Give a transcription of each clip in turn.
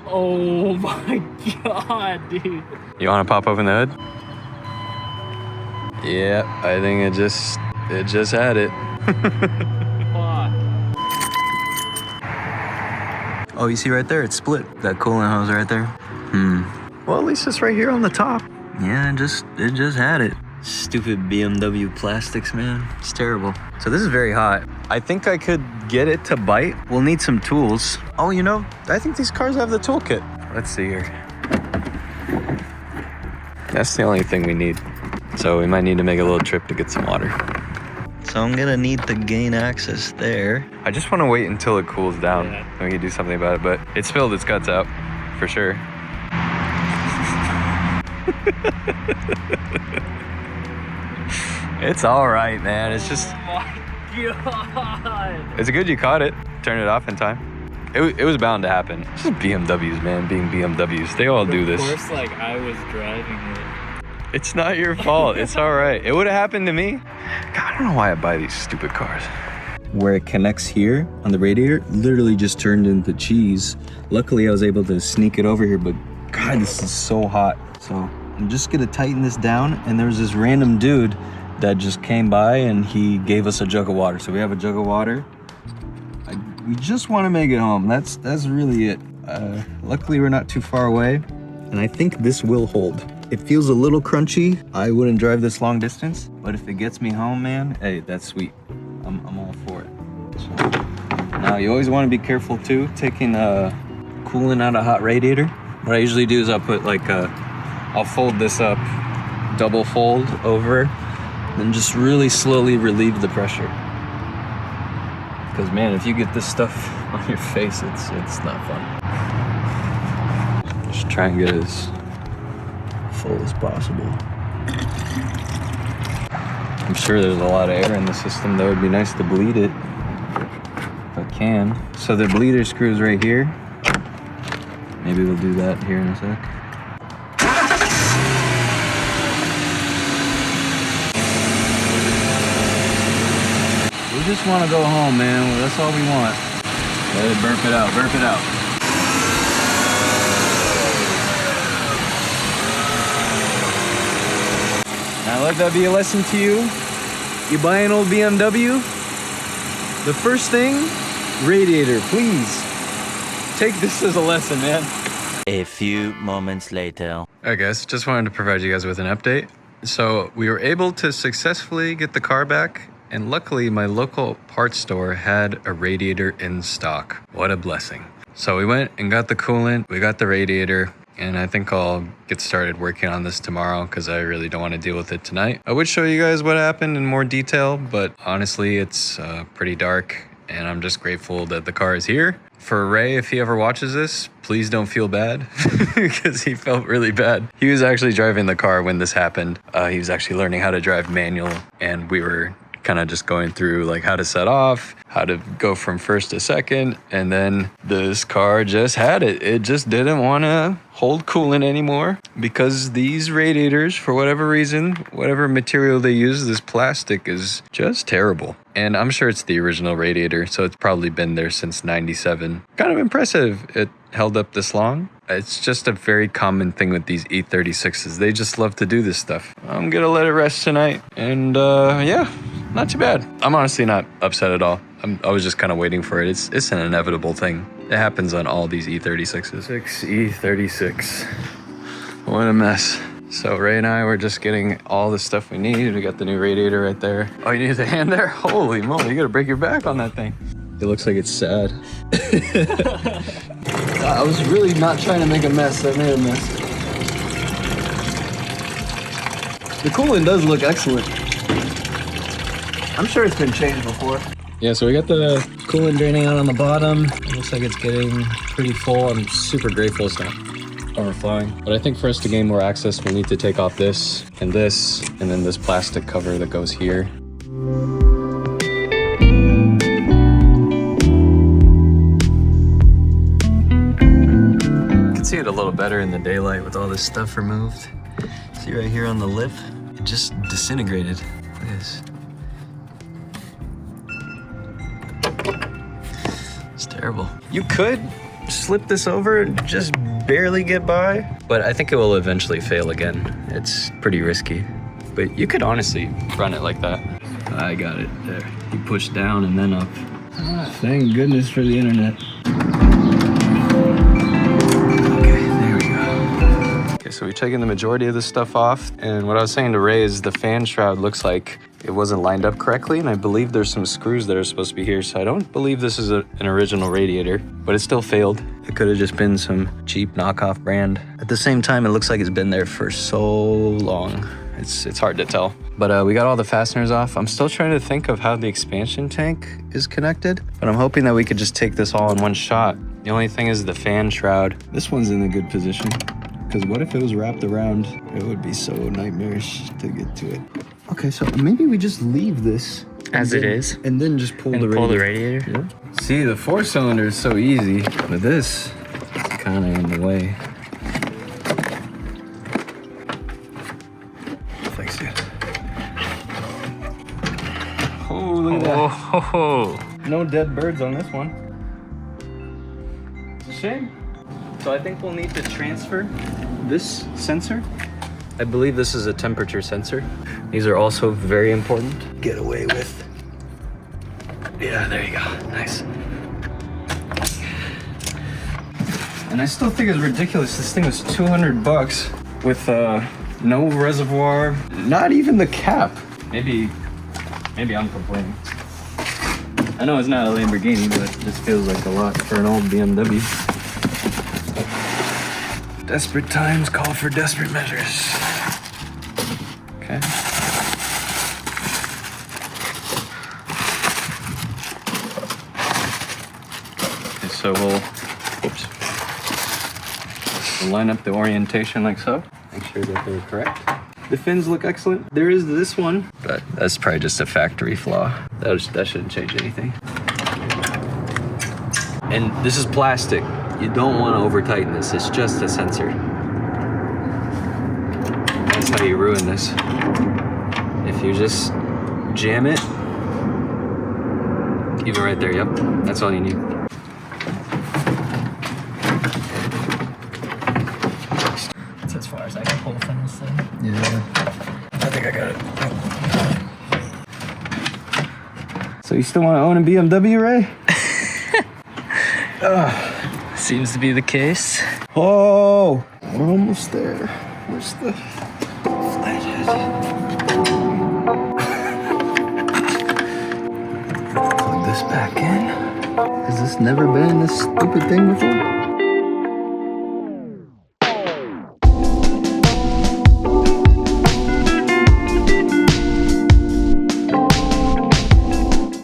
Oh my god, dude. You want to pop open the hood? Yeah, I think it just had it. Fuck. Oh, you see right there, it's split. That coolant hose right there. Well, at least it's right here on the top. Yeah, it just had it. Stupid BMW plastics, man. It's terrible. So this is very hot. I think I could get it to bite. We'll need some tools. Oh, you know, I think these cars have the toolkit. Let's see here. That's the only thing we need. So we might need to make a little trip to get some water. So I'm gonna need to gain access there. I just wanna wait until it cools down. Yeah. Then we can do something about it, but it spilled its guts out, for sure. It's all right, man. It's just... Oh my god. It's good you caught it. Turn it off in time. It was bound to happen. It's just BMWs, man. Being BMWs. They all do this. Of course, like, I was driving it. It's not your fault. It's all right. It would have happened to me. God, I don't know why I buy these stupid cars. Where it connects here on the radiator literally just turned into cheese. Luckily, I was able to sneak it over here, but God, this is so hot. So I'm just gonna tighten this down. And there was this random dude that just came by and he gave us a jug of water. So we have a jug of water. We just want to make it home. That's really it. Luckily, we're not too far away. And I think this will hold. It feels a little crunchy. I wouldn't drive this long distance, but if it gets me home, man, hey, that's sweet. I'm all for it. So, now, you always want to be careful too, taking coolant out of hot radiator. What I usually do is I'll put like I'll fold this up, double fold over, and just really slowly relieve the pressure. Because man, if you get this stuff on your face, it's not fun. Just try and get as full as possible. I'm sure there's a lot of air in the system. That would be nice to bleed it if I can. So the bleeder screw is right here. Maybe we'll do that here in a sec. We just want to go home, man. That's all we want. Let it burp it out, burp it out. Now let that be a lesson to you. You buy an old BMW, the first thing, radiator, please. Take this as a lesson, man. A few moments later. All right, guys, just wanted to provide you guys with an update. So we were able to successfully get the car back, and luckily my local parts store had a radiator in stock. What a blessing. So we went and got the coolant, we got the radiator, and I think I'll get started working on this tomorrow because I really don't want to deal with it tonight. I would show you guys what happened in more detail, but honestly, it's pretty dark, and I'm just grateful that the car is here. For Ray, if he ever watches this, please don't feel bad because he felt really bad. He was actually driving the car when this happened. He was actually learning how to drive manual, and we were kind of just going through like how to set off, how to go from first to second, and then this car just had it. It just didn't want to hold coolant anymore because these radiators, for whatever reason, whatever material they use, this plastic is just terrible. And I'm sure it's the original radiator, so it's probably been there since '97. Kind of impressive it held up this long. It's just a very common thing with these E36s. They just love to do this stuff. I'm gonna let it rest tonight, and yeah, not too bad. I'm honestly not upset at all. I was just kind of waiting for it. It's an inevitable thing. It happens on all these E36s. 6 E36. What a mess. So Ray and I were just getting all the stuff we need. We got the new radiator right there. Oh, you need the hand there? Holy moly, you gotta break your back on that thing. It looks like it's sad. I was really not trying to make a mess. I made a mess. The coolant does look excellent. I'm sure it's been changed before. Yeah, so we got the coolant draining out on the bottom. It looks like it's getting pretty full. I'm super grateful it's not overflowing. But I think for us to gain more access, we'll need to take off this, and then this plastic cover that goes here. You can see it a little better in the daylight with all this stuff removed. See right here on the lip? It just disintegrated. Look at this. It's terrible. You could slip this over and just barely get by. But I think it will eventually fail again. It's pretty risky. But you could honestly run it like that. I got it there. You push down and then up. Ah, thank goodness for the internet. Okay, there we go. Okay, so we've taken the majority of this stuff off. And what I was saying to Ray is the fan shroud looks like it wasn't lined up correctly. And I believe there's some screws that are supposed to be here. So I don't believe this is an original radiator, but it still failed. It could have just been some cheap knockoff brand. At the same time, it looks like it's been there for so long. It's hard to tell. But we got all the fasteners off. I'm still trying to think of how the expansion tank is connected, but I'm hoping that we could just take this all in one shot. The only thing is the fan shroud. This one's in a good position, because what if it was wrapped around? It would be so nightmarish to get to it. Okay, so maybe we just leave this As it is. and then just pull the radiator. Yeah. See, the 4-cylinder is so easy, but this is kind of in the way. Fix it. Oh, look at that. Oh, No dead birds on this one. It's a shame. So I think we'll need to transfer this sensor. I believe this is a temperature sensor. These are also very important. Get away with. Yeah, there you go. Nice. And I still think it's ridiculous. This thing was 200 bucks with no reservoir, not even the cap. Maybe I'm complaining. I know it's not a Lamborghini, but this feels like a lot for an old BMW. Desperate times call for desperate measures. Okay. Okay, so we'll line up the orientation like so. Make sure that they're correct. The fins look excellent. There is this one, but that's probably just a factory flaw. That shouldn't change anything. And this is plastic. You don't want to over tighten this. It's just a sensor. That's how you ruin this. If you just jam it, keep it right there. Yep, that's all you need. That's as far as I can pull from this thing. Yeah, I think I got it. So you still want to own a BMW, Ray? Seems to be the case. Oh, we're almost there. Where's the flathead? Plug this back in. Has this never been this stupid thing before?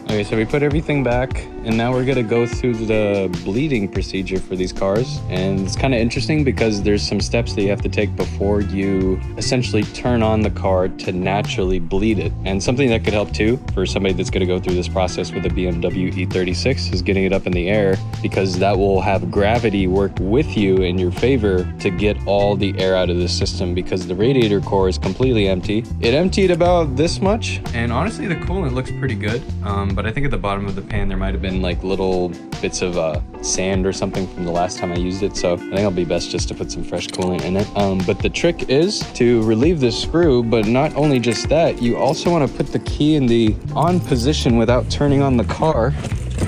Okay, so we put everything back, and now we're gonna go through the bleeding procedure for these cars. And it's kind of interesting because there's some steps that you have to take before you essentially turn on the car to naturally bleed it. And something that could help too for somebody that's gonna go through this process with a BMW E36 is getting it up in the air, because that will have gravity work with you in your favor to get all the air out of the system, because the radiator core is completely empty. It emptied about this much, and honestly the coolant looks pretty good, but I think at the bottom of the pan there might have been like little bits of sand or something from the last time I used it, so I think it'll be best just to put some fresh coolant in it. But the trick is to relieve the screw, but not only just that, you also want to put the key in the on position without turning on the car,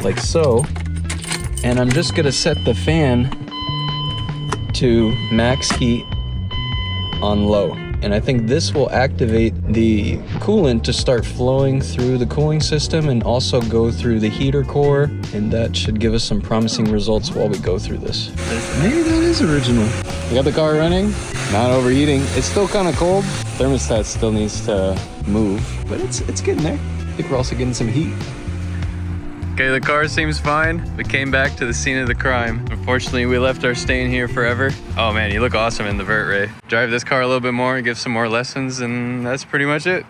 like so. And I'm just gonna set the fan to max heat on low. And I think this will activate the coolant to start flowing through the cooling system and also go through the heater core. And that should give us some promising results while we go through this. Maybe that is original. We got the car running, not overheating. It's still kind of cold. Thermostat still needs to move, but it's getting there. I think we're also getting some heat. Okay, the car seems fine. We came back to the scene of the crime. Unfortunately, we left our stain here forever. Oh man, you look awesome in the vert, Ray. Drive this car a little bit more, give some more lessons, and that's pretty much it.